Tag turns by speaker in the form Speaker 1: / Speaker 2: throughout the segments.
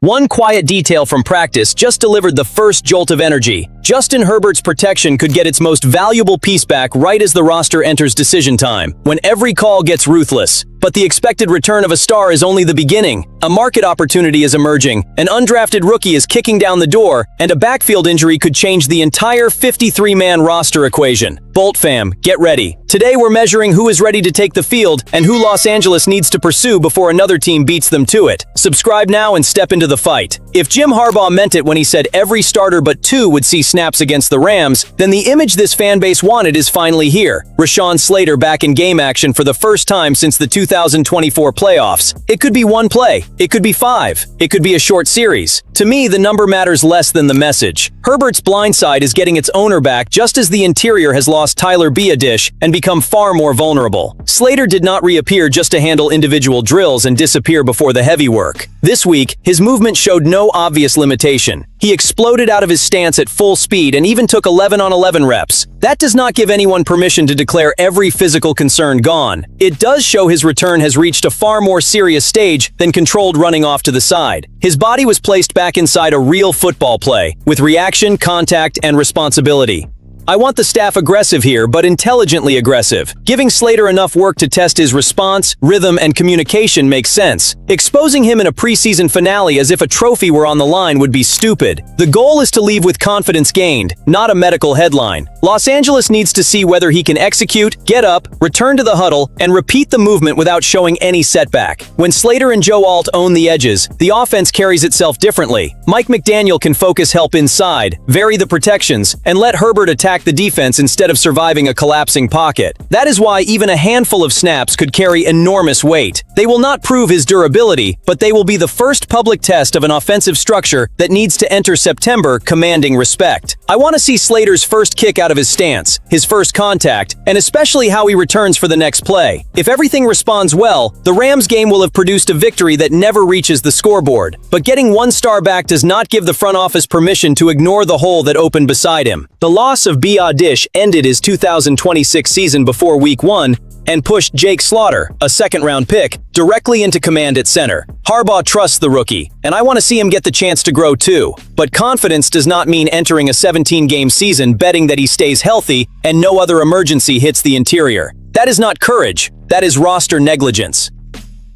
Speaker 1: One quiet detail from practice just delivered the first jolt of energy. Justin Herbert's protection could get its most valuable piece back right as the roster enters decision time, when every call gets ruthless. But the expected return of a star is only the beginning. A market opportunity is emerging, an undrafted rookie is kicking down the door, and a backfield injury could change the entire 53-man roster equation. Bolt fam, get ready. Today we're measuring who is ready to take the field and who Los Angeles needs to pursue before another team beats them to it. Subscribe now and step into the fight. If Jim Harbaugh meant it when he said every starter but two would see snaps against the Rams, then the image this fanbase wanted is finally here. Rashawn Slater back in game action for the first time since the 2024 playoffs. It could be one play, it could be five, it could be a short series. To me, the number matters less than the message. Herbert's blind side is getting its owner back just as the interior has lost Tyler Biadasz and become far more vulnerable. Slater did not reappear just to handle individual drills and disappear before the heavy work. This week, his movement showed no obvious limitation. He exploded out of his stance at full speed and even took 11-on-11 reps. That does not give anyone permission to declare every physical concern gone. It does show his return has reached a far more serious stage than controlled running off to the side. His body was placed back inside a real football play, with reaction, contact, and responsibility. I want the staff aggressive here, but intelligently aggressive. Giving Slater enough work to test his response, rhythm, and communication makes sense. Exposing him in a preseason finale as if a trophy were on the line would be stupid. The goal is to leave with confidence gained, not a medical headline. Los Angeles needs to see whether he can execute, get up, return to the huddle, and repeat the movement without showing any setback. When Slater and Joe Alt own the edges, the offense carries itself differently. Mike McDaniel can focus help inside, vary the protections, and let Herbert attack the defense instead of surviving a collapsing pocket. That is why even a handful of snaps could carry enormous weight. They will not prove his durability, but they will be the first public test of an offensive structure that needs to enter September commanding respect. I want to see Slater's first kick out of his stance, his first contact, and especially how he returns for the next play. If everything responds well, the Rams game will have produced a victory that never reaches the scoreboard. But getting one star back does not give the front office permission to ignore the hole that opened beside him. The loss of Biadasz ended his 2026 season before Week 1 and pushed Jake Slaughter, a second-round pick, directly into command at center. Harbaugh trusts the rookie, and I want to see him get the chance to grow too. But confidence does not mean entering a 17-game season betting that he stays healthy and no other emergency hits the interior. That is not courage, that is roster negligence.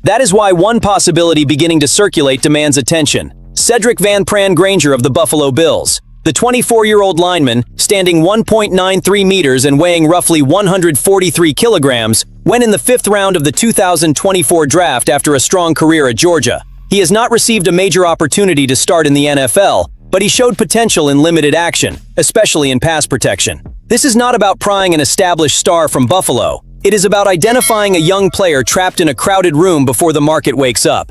Speaker 1: That is why one possibility beginning to circulate demands attention. Sedrick Van Pran-Granger of the Buffalo Bills. The 24-year-old lineman, standing 1.93 meters and weighing roughly 143 kilograms, went in the 5th round of the 2024 draft after a strong career at Georgia. He has not received a major opportunity to start in the NFL, but he showed potential in limited action, especially in pass protection. This is not about prying an established star from Buffalo. It is about identifying a young player trapped in a crowded room before the market wakes up.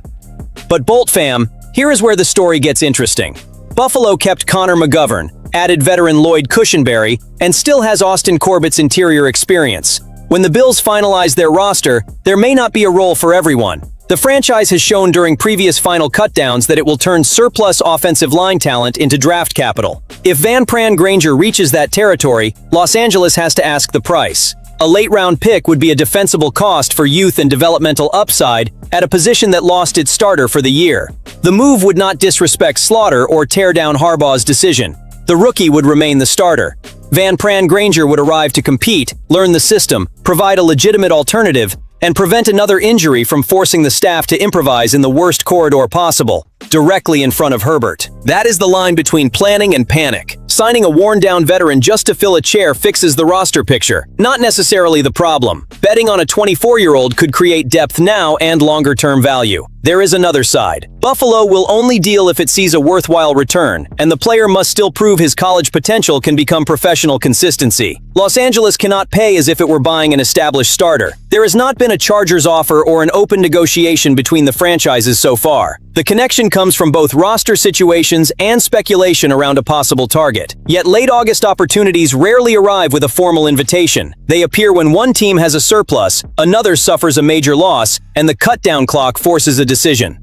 Speaker 1: But Bolt fam, here is where the story gets interesting. Buffalo kept Connor McGovern, added veteran Lloyd Cushenberry, and still has Austin Corbett's interior experience. When the Bills finalize their roster, there may not be a role for everyone. The franchise has shown during previous final cutdowns that it will turn surplus offensive line talent into draft capital. If Van Pran-Granger reaches that territory, Los Angeles has to ask the price. A late-round pick would be a defensible cost for youth and developmental upside at a position that lost its starter for the year. The move would not disrespect Slaughter or tear down Harbaugh's decision. The rookie would remain the starter. Van Pran-Granger would arrive to compete, learn the system, provide a legitimate alternative, and prevent another injury from forcing the staff to improvise in the worst corridor possible, directly in front of Herbert. That is the line between planning and panic. Signing a worn-down veteran just to fill a chair fixes the roster picture, not necessarily the problem. Betting on a 24-year-old could create depth now and longer-term value. There is another side. Buffalo will only deal if it sees a worthwhile return, and the player must still prove his college potential can become professional consistency. Los Angeles cannot pay as if it were buying an established starter. There has not been a Chargers offer or an open negotiation between the franchises so far. The connection comes from both roster situations and speculation around a possible target. Yet late August opportunities rarely arrive with a formal invitation. They appear when one team has a surplus, another suffers a major loss, and the cut-down clock forces a decision.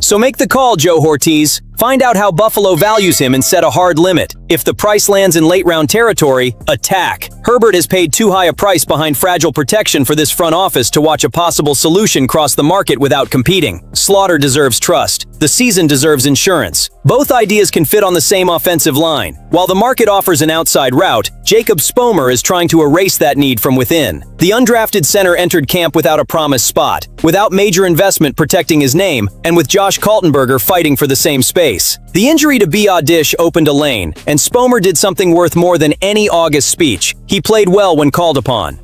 Speaker 1: So make the call, Joe Hortiz. Find out how Buffalo values him and set a hard limit. If the price lands in late-round territory, attack. Herbert has paid too high a price behind fragile protection for this front office to watch a possible solution cross the market without competing. Slater deserves trust. The season deserves insurance. Both ideas can fit on the same offensive line. While the market offers an outside route, Jacob Spomer is trying to erase that need from within. The undrafted center entered camp without a promised spot, without major investment protecting his name, and with Josh Kaltenberger fighting for the same space. The injury to Biadasz opened a lane, and Spomer did something worth more than any August speech. He played well when called upon.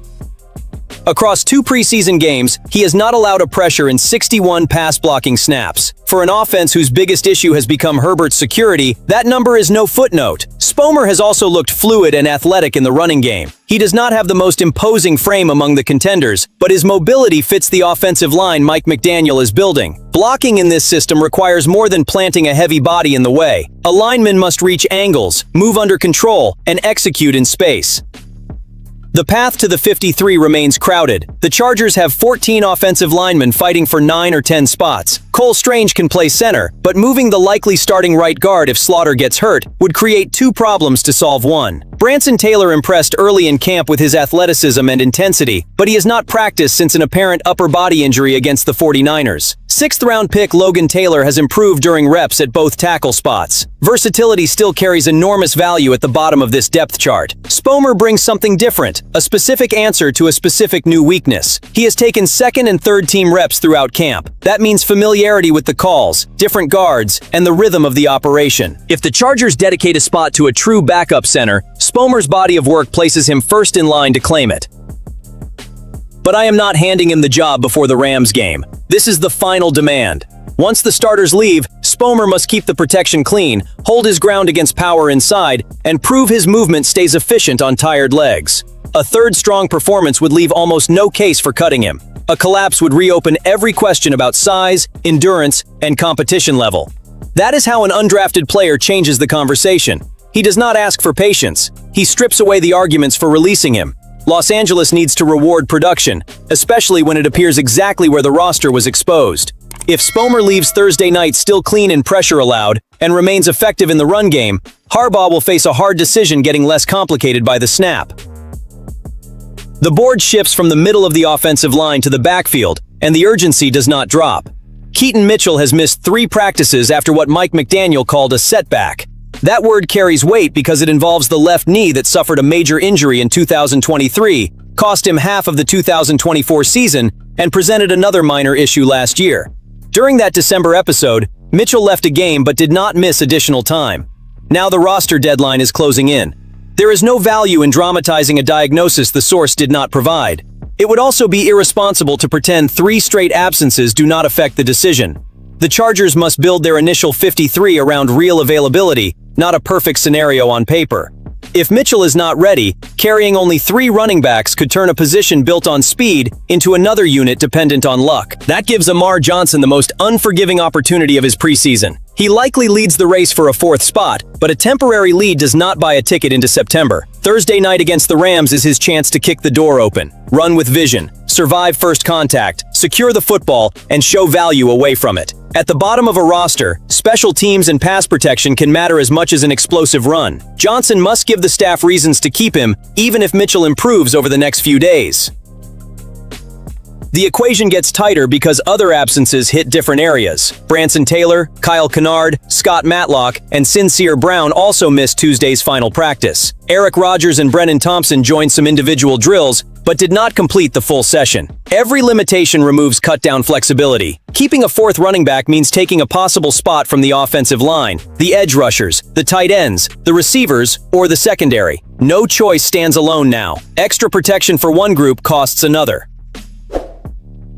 Speaker 1: Across 2 preseason games, he has not allowed a pressure in 61 pass-blocking snaps. For an offense whose biggest issue has become Herbert's security, that number is no footnote. Spomer has also looked fluid and athletic in the running game. He does not have the most imposing frame among the contenders, but his mobility fits the offensive line Mike McDaniel is building. Blocking in this system requires more than planting a heavy body in the way. A lineman must reach angles, move under control, and execute in space. The path to the 53 remains crowded. The Chargers have 14 offensive linemen fighting for 9 or 10 spots. Cole Strange can play center, but moving the likely starting right guard if Slater gets hurt would create 2 problems to solve one. Branson Taylor impressed early in camp with his athleticism and intensity, but he has not practiced since an apparent upper body injury against the 49ers. 6th-round pick Logan Taylor has improved during reps at both tackle spots. Versatility still carries enormous value at the bottom of this depth chart. Spomer brings something different, a specific answer to a specific new weakness. He has taken 2nd and 3rd team reps throughout camp. That means familiarity with the calls, different guards, and the rhythm of the operation. If the Chargers dedicate a spot to a true backup center, Spomer's body of work places him first in line to claim it. But I am not handing him the job before the Rams game. This is the final demand. Once the starters leave, Spomer must keep the protection clean, hold his ground against power inside, and prove his movement stays efficient on tired legs. A 3rd strong performance would leave almost no case for cutting him. A collapse would reopen every question about size, endurance, and competition level. That is how an undrafted player changes the conversation. He does not ask for patience. He strips away the arguments for releasing him. Los Angeles needs to reward production, especially when it appears exactly where the roster was exposed. If Spomer leaves Thursday night still clean and pressure allowed, and remains effective in the run game, Harbaugh will face a hard decision getting less complicated by the snap. The board shifts from the middle of the offensive line to the backfield, and the urgency does not drop. Keaton Mitchell has missed 3 practices after what Mike McDaniel called a setback. That word carries weight because it involves the left knee that suffered a major injury in 2023, cost him half of the 2024 season, and presented another minor issue last year. During that December episode, Mitchell left a game but did not miss additional time. Now the roster deadline is closing in. There is no value in dramatizing a diagnosis the source did not provide. It would also be irresponsible to pretend 3 straight absences do not affect the decision. The Chargers must build their initial 53 around real availability, not a perfect scenario on paper. If Mitchell is not ready, carrying only 3 running backs could turn a position built on speed into another unit dependent on luck. That gives Amar Johnson the most unforgiving opportunity of his preseason. He likely leads the race for a 4th spot, but a temporary lead does not buy a ticket into September. Thursday night against the Rams is his chance to kick the door open, run with vision, survive first contact, secure the football, and show value away from it. At the bottom of a roster, special teams and pass protection can matter as much as an explosive run. Johnson must give the staff reasons to keep him, even if Mitchell improves over the next few days. The equation gets tighter because other absences hit different areas. Branson Taylor, Kyle Kennard, Scott Matlock, and Sincere Brown also missed Tuesday's final practice. Eric Rodgers and Brennan Thompson joined some individual drills, but did not complete the full session. Every limitation removes cut-down flexibility. Keeping a 4th running back means taking a possible spot from the offensive line, the edge rushers, the tight ends, the receivers, or the secondary. No choice stands alone now. Extra protection for one group costs another.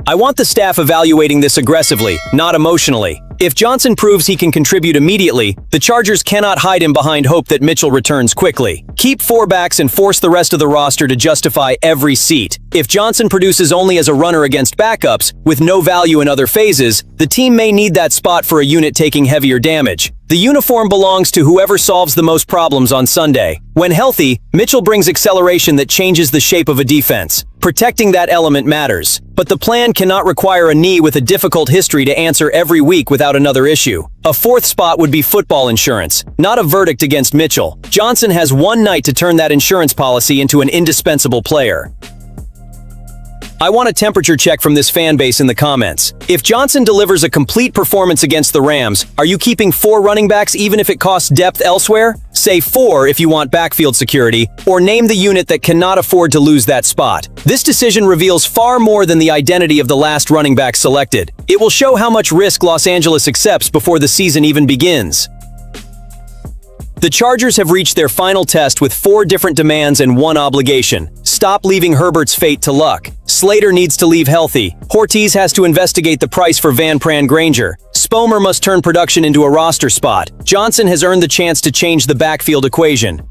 Speaker 1: I want the staff evaluating this aggressively, not emotionally. If Johnson proves he can contribute immediately, the Chargers cannot hide him behind hope that Mitchell returns quickly. Keep 4 backs and force the rest of the roster to justify every seat. If Johnson produces only as a runner against backups, with no value in other phases, the team may need that spot for a unit taking heavier damage. The uniform belongs to whoever solves the most problems on Sunday. When healthy, Mitchell brings acceleration that changes the shape of a defense. Protecting that element matters. But the plan cannot require a knee with a difficult history to answer every week without another issue. A fourth spot would be football insurance, not a verdict against Mitchell. Johnson has one night to turn that insurance policy into an indispensable player. I want a temperature check from this fan base in the comments. If Johnson delivers a complete performance against the Rams, are you keeping 4 running backs even if it costs depth elsewhere? Say 4 if you want backfield security, or name the unit that cannot afford to lose that spot. This decision reveals far more than the identity of the last running back selected. It will show how much risk Los Angeles accepts before the season even begins. The Chargers have reached their final test with 4 different demands and 1 obligation. Stop leaving Herbert's fate to luck. Slater needs to leave healthy. Hortiz has to investigate the price for Van Pran-Granger. Spomer must turn production into a roster spot. Johnson has earned the chance to change the backfield equation.